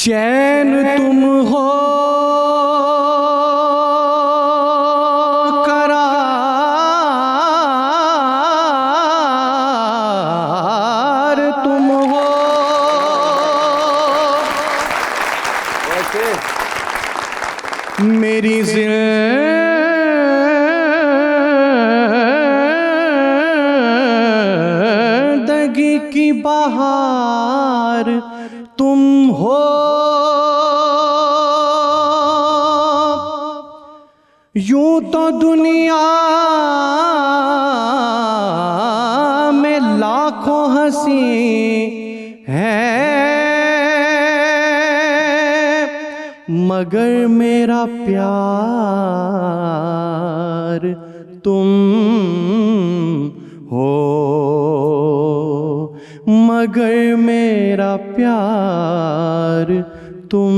चैन तुम हो, करार तुम हो। मेरी जिंदगी की बहार तुम हो। यूं तो दुनिया में लाखों हंसी हैं, मगर मेरा प्यार तुम हो, मगर मेरा प्यार तुम